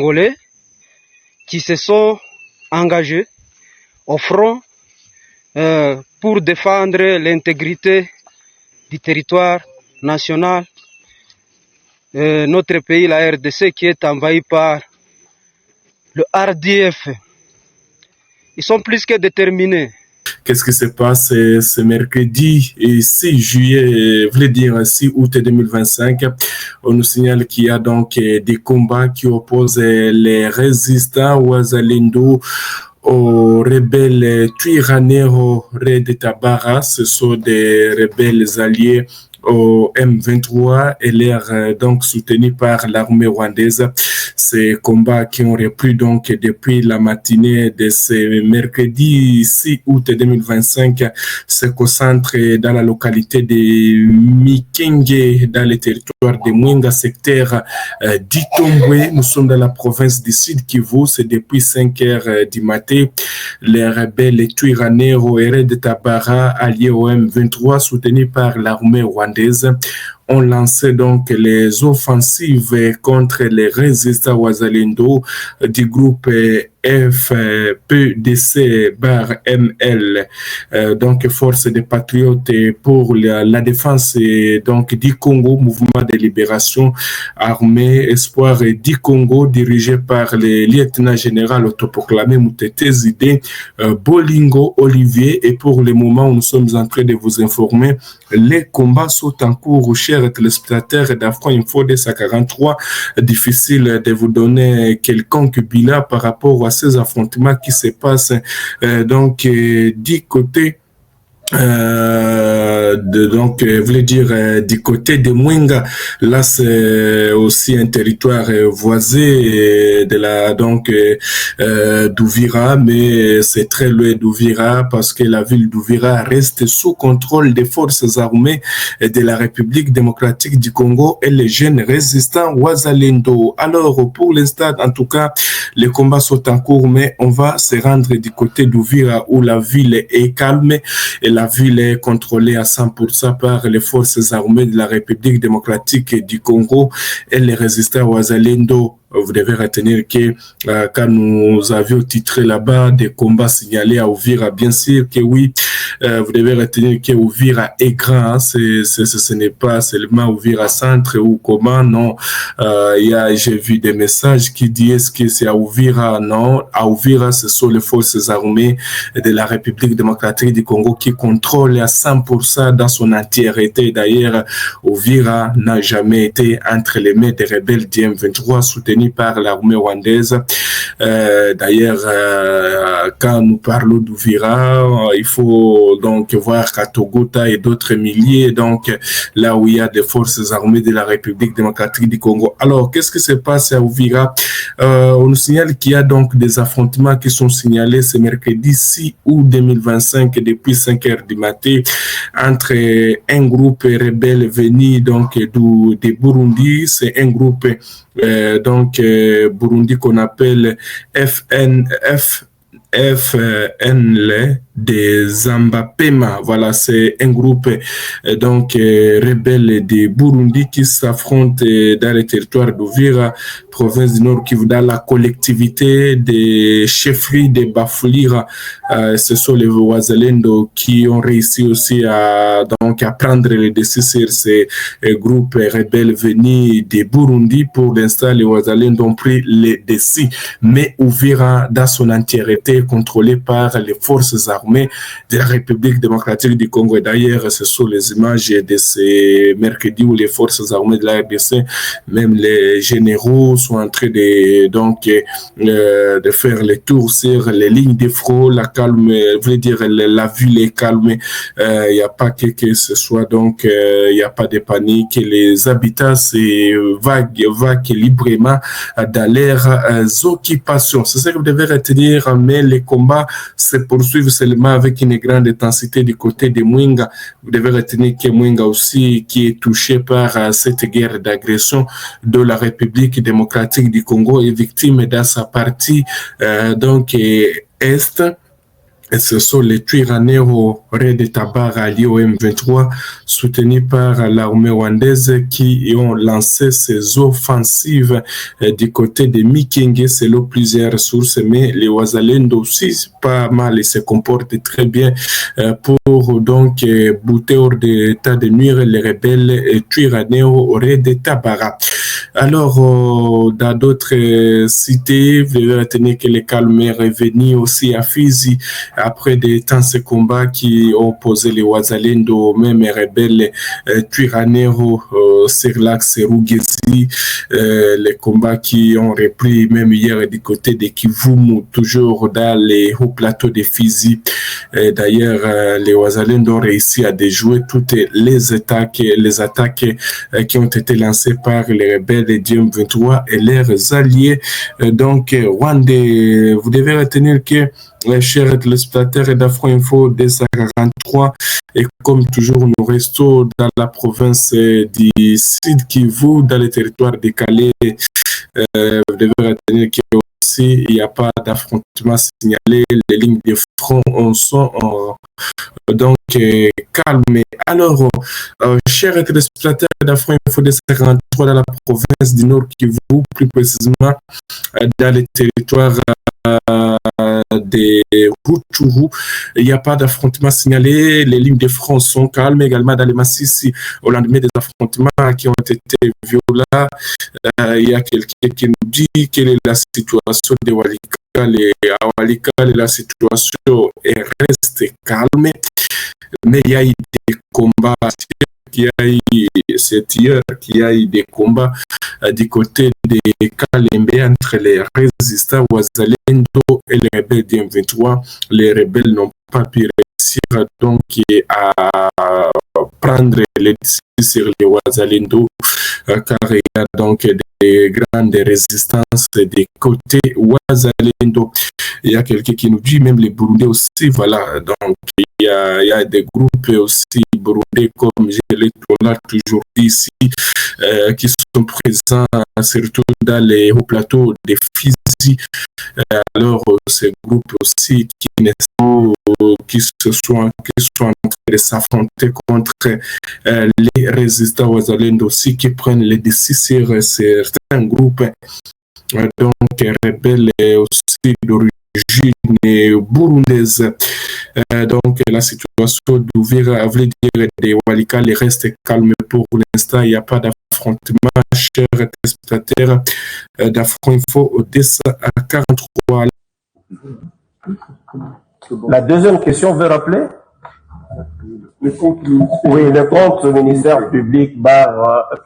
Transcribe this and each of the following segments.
Congolais qui se sont engagés au front pour défendre l'intégrité du territoire national. Notre pays, la RDC, qui est envahi par le RDF. Ils sont plus que déterminés. Qu'est-ce qui se passe ce mercredi 6 juillet, voulait dire 6 août 2025. On nous signale qu'il y a donc des combats qui opposent les résistants Wazalendo aux rebelles Twirwaneho Red Tabara. Ce sont des rebelles alliés au M23 et l'air donc soutenu par l'armée rwandaise. Ces combats qui ont repris donc depuis la matinée de ce mercredi 6 août 2025 se concentrent dans la localité de Mikenge, dans le territoire de Mwenga, secteur d'Itombwe. Nous sommes dans la province du Sud Kivu. C'est depuis 5 heures du matin. Les rebelles Twirwaneho et Red Tabara, alliés au M23, soutenus par l'armée rwandaise, ont lancé donc les offensives contre les résistants Wazalendo du groupe FPDC-ML, donc Force des Patriotes pour la défense donc du Congo, mouvement de libération armée Espoir du Congo, dirigé par le lieutenant-général autoproclamé Moutete Zide Bolingo Olivier. Et pour le moment où nous sommes en train de vous informer, les combats sont en cours, chers téléspectateurs d'Afro Info de 43. Difficile de vous donner quelconque bilan par rapport à ces affrontements qui se passent du côté voulait dire du côté de Mwenga. Là c'est aussi un territoire voisin de la d'Uvira, mais c'est très loin d'Uvira parce que la ville d'Uvira reste sous contrôle des forces armées de la République démocratique du Congo et les jeunes résistants Wazalendo. Alors pour l'instant en tout cas les combats sont en cours, mais on va se rendre du côté d'Uvira où la ville est calme et la ville est contrôlée à 100% par les forces armées de la République démocratique du Congo et les résistants Wazalendo. Vous devez retenir que quand nous avions titré là-bas des combats signalés à Uvira, bien sûr que oui, vous devez retenir que Uvira est grand, hein, ce n'est pas seulement Uvira centre ou comment, non. J'ai vu des messages qui disent que c'est à Uvira, non. À Uvira, ce sont les forces armées de la République démocratique du Congo qui contrôlent à 100% dans son entièreté. D'ailleurs, Uvira n'a jamais été entre les mains des rebelles du M23 soutenus par l'armée rwandaise. D'ailleurs, quand nous parlons d'Uvira, il faut donc voir Katogota et d'autres milliers, donc là où il y a des forces armées de la République démocratique du Congo. Alors, qu'est-ce qui se passe à Uvira? On nous signale qu'il y a donc des affrontements qui sont signalés ce mercredi 6 août 2025 depuis 5 heures du matin entre un groupe rebelle venu donc de Burundi. C'est un groupe Burundi qu'on appelle FNL des Zambapema. Voilà, c'est un groupe rebelle de Burundi qui s'affronte dans le territoire d'Uvira, province du Nord Kivu, dans la collectivité des chefferies de Bafulira. Ce sont les Wazalendo qui ont réussi aussi à prendre le dessus sur ces groupes rebelles venus de Burundi. Pour l'instant, les Wazalendo ont pris le dessus, mais Uvira dans son entièreté contrôlée par les forces armées de la République démocratique du Congo. Et d'ailleurs, ce sont les images de ce mercredi où les forces armées de la RDC, même les généraux, sont en train de faire le tour sur les lignes de front. La calme, je veux dire, la ville est calme. Il n'y a pas que ce soit, donc il n'y a pas de panique. Les habitants vaguent librement dans leurs occupations. C'est ça que vous devez retenir, mais les combats se poursuivent seulement avec une grande intensité du côté de Mwenga. Vous devez retenir que Mwenga aussi qui est touché par cette guerre d'agression de la République démocratique du Congo est victime dans sa partie est Et ce sont les Twirwaneho Red Tabara alliés au M23, soutenus par l'armée rwandaise, qui ont lancé ces offensives du côté de Mikenge selon plusieurs sources, mais les Wazalendo aussi pas mal et se comportent très bien pour donc bouter hors d'état de nuire les rebelles Twirwaneho Red Tabara. Alors, dans d'autres cités, vous devez retenir que le calme est revenu aussi à Fizi après des intenses combats qui ont opposé les Wazalendo, même les rebelles Twirwaneho sur l'axe Rugezi, les combats qui ont repris même hier du côté de Kivumu, toujours dans les hauts plateaux de Fizi. D'ailleurs, les Wazalendo ont réussi à déjouer toutes les attaques qui ont été lancées par les rebelles de M23 et leurs alliés. Donc, Rwandais, vous devez retenir que chers téléspectateurs d'Afro Info 243, et comme toujours, nous restons dans la province du Sud Kivu, dans le territoire de Calais. Vous devez retenir que aussi il n'y a pas d'affrontement signalé, les lignes de front sont donc calmées. Alors, chers téléspectateurs d'Afro Info 243 dans la province du Nord Kivu, plus précisément dans le territoire des Rutshuru, il n'y a pas d'affrontement signalé, les lignes de front sont calmes également dans les Massissi au lendemain des affrontements qui ont été violents. Il y a quelqu'un qui nous dit quelle est la situation de Walikale et à Walikale la situation reste calme, mais il y a eu des combats. C'est hier qu'il y a eu des combats du côté de Kalembe entre les résistants Wazalendo et les rebelles du M23. Les rebelles n'ont pas pu réussir donc à prendre les décisions sur les Wazalendo, car il y a donc des grandes résistances des côtés Wazalendo. Il y a quelqu'un qui nous dit, même les Burundais aussi, voilà, donc il y a des groupes aussi burundais, comme je l'ai toujours dit ici, qui sont présents surtout dans les hauts plateaux des Fizi. Alors, ces groupes aussi qui sont en train de s'affronter contre les résistants Wazalendo aussi, qui prennent les décisions sur certains groupes, donc rebelles aussi d'origine burundaise. Donc la situation d'Ouvira, à vrai dire, de Walikale reste calme pour l'instant. Il n'y a pas d'affrontement, chers téléspectateurs d'Afro Info Odessa à 43. La deuxième question, veut rappeler? Oui, le compte ministère public,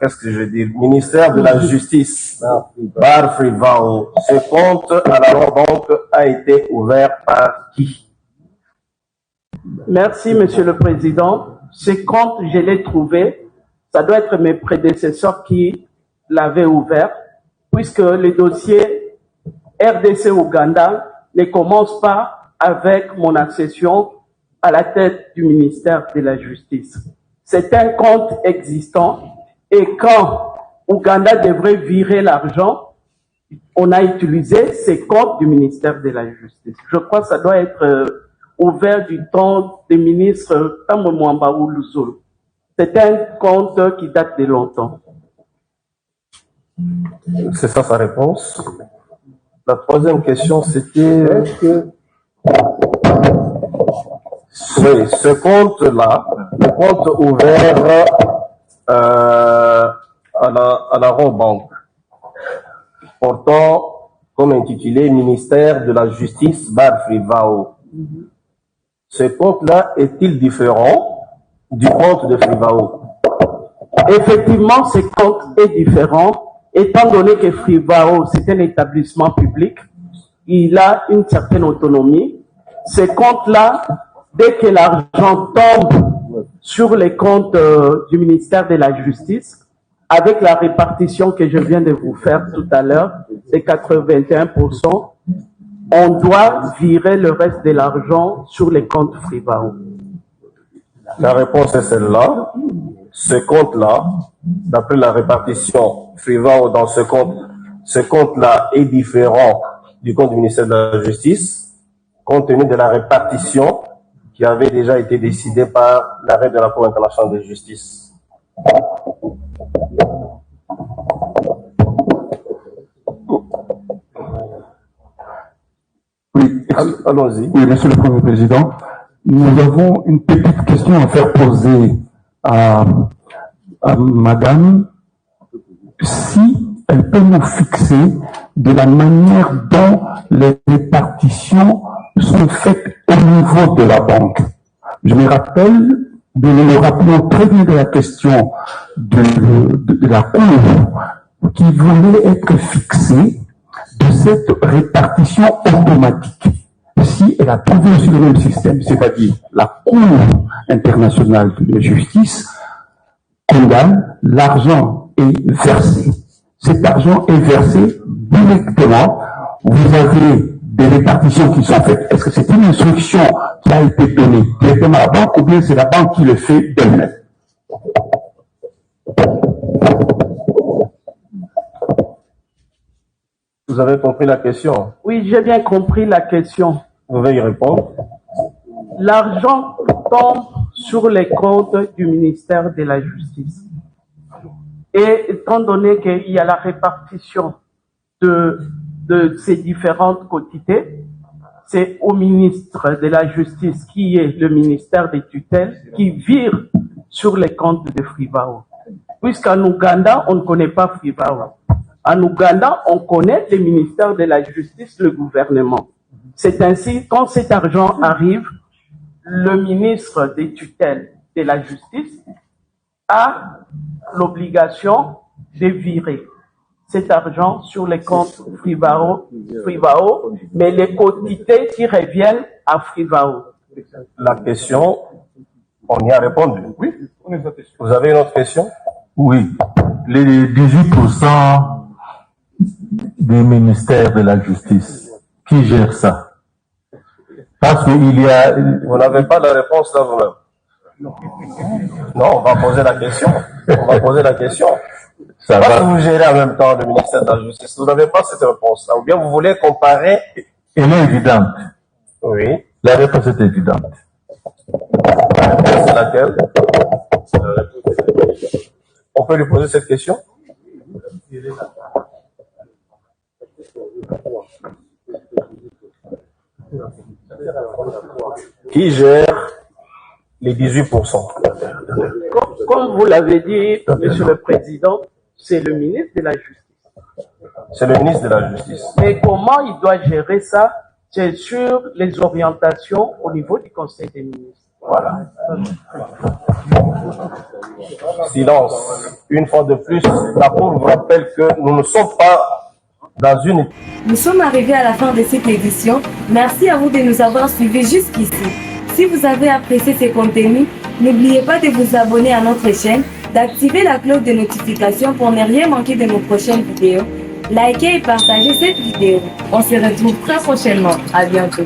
qu'est-ce que je veux dire? Ministère de la Justice, bar Frivao. Ce compte à la banque a été ouvert par qui? Merci, Monsieur le Président. Ce compte, je l'ai trouvé. Ça doit être mes prédécesseurs qui l'avaient ouvert, puisque le dossier RDC-Ouganda ne commence pas avec mon accession à la tête du ministère de la Justice. C'est un compte existant et quand Ouganda devrait virer l'argent, on a utilisé ces comptes du ministère de la Justice. Je crois que ça doit être ouvert du temps des ministres Tambo Mwamba ou Luzolo. C'est un compte qui date de longtemps. C'est ça sa réponse. La troisième question, c'était que oui, ce compte-là, le compte ouvert à la Banque, portant comme intitulé Ministère de la Justice bar Frivao. Ce compte-là est-il différent du compte de Frivao? Effectivement, ce compte est différent, étant donné que Frivao, c'est un établissement public, il a une certaine autonomie. Ce compte-là, dès que l'argent tombe sur les comptes du ministère de la Justice, avec la répartition que je viens de vous faire tout à l'heure, c'est 81%, on doit virer le reste de l'argent sur les comptes Frivao. La réponse est celle-là. Ce compte-là, d'après la répartition Frivao dans ce compte-là est différent du compte du ministère de la Justice. compte tenu de la répartition qui avait déjà été décidée par l'arrêt de la Cour internationale de justice. Oui, allons-y. Oui, Monsieur le Premier Président, nous avons une petite question à faire poser à Madame, si elle peut nous fixer de la manière dont les répartitions sont faites au niveau de la banque. Je me rappelle, nous nous rappelons très bien de la question de la Cour qui voulait être fixée de cette répartition automatique. Si elle a trouvé sur le même système, c'est-à-dire la Cour internationale de justice condamne, l'argent est versé. Cet argent est versé directement. Vous avez des répartitions qui sont faites. Est-ce que c'est une instruction qui a été donnée directement à la banque ou bien c'est la banque qui le fait d'elle-même? Vous avez compris la question? Oui, j'ai bien compris la question. Vous pouvez y répondre. L'argent tombe sur les comptes du ministère de la Justice. Et étant donné qu'il y a la répartition de ces différentes quantités, c'est au ministre de la Justice, qui est le ministère des tutelles, qui vire sur les comptes de Frivao. Puisqu'en Ouganda, on ne connaît pas Frivao. En Ouganda, on connaît le ministère de la Justice, le gouvernement. C'est ainsi, quand cet argent arrive, le ministre des tutelles de la Justice a l'obligation de virer cet argent sur les comptes Frivao, mais les quantités qui reviennent à Frivao. La question, on y a répondu. Oui. Vous avez une autre question? Oui. Les 18% du ministère de la Justice, qui gère ça? Parce qu'il y a... Vous n'avez pas la réponse là vous-même? Non, on va poser la question. On va poser la question. Ça Parce va. que vous gérez en même temps le ministère de la Justice. Vous n'avez pas cette réponse-là. Ou bien vous voulez comparer? Elle est évidente. Oui. La réponse est évidente. C'est laquelle? On peut lui poser cette question? Qui gère les 18%? Comme vous l'avez dit, Monsieur le Président, c'est le ministre de la Justice. C'est le ministre de la Justice. Mais comment il doit gérer ça? C'est sur les orientations au niveau du Conseil des ministres. Voilà. Silence. Une fois de plus, la Cour vous rappelle que nous ne sommes pas dans une... Nous sommes arrivés à la fin de cette édition. Merci à vous de nous avoir suivis jusqu'ici. Si vous avez apprécié ces contenus, n'oubliez pas de vous abonner à notre chaîne, d'activer la cloche de notification pour ne rien manquer de nos prochaines vidéos. Likez et partagez cette vidéo. On se retrouve très prochainement. À bientôt.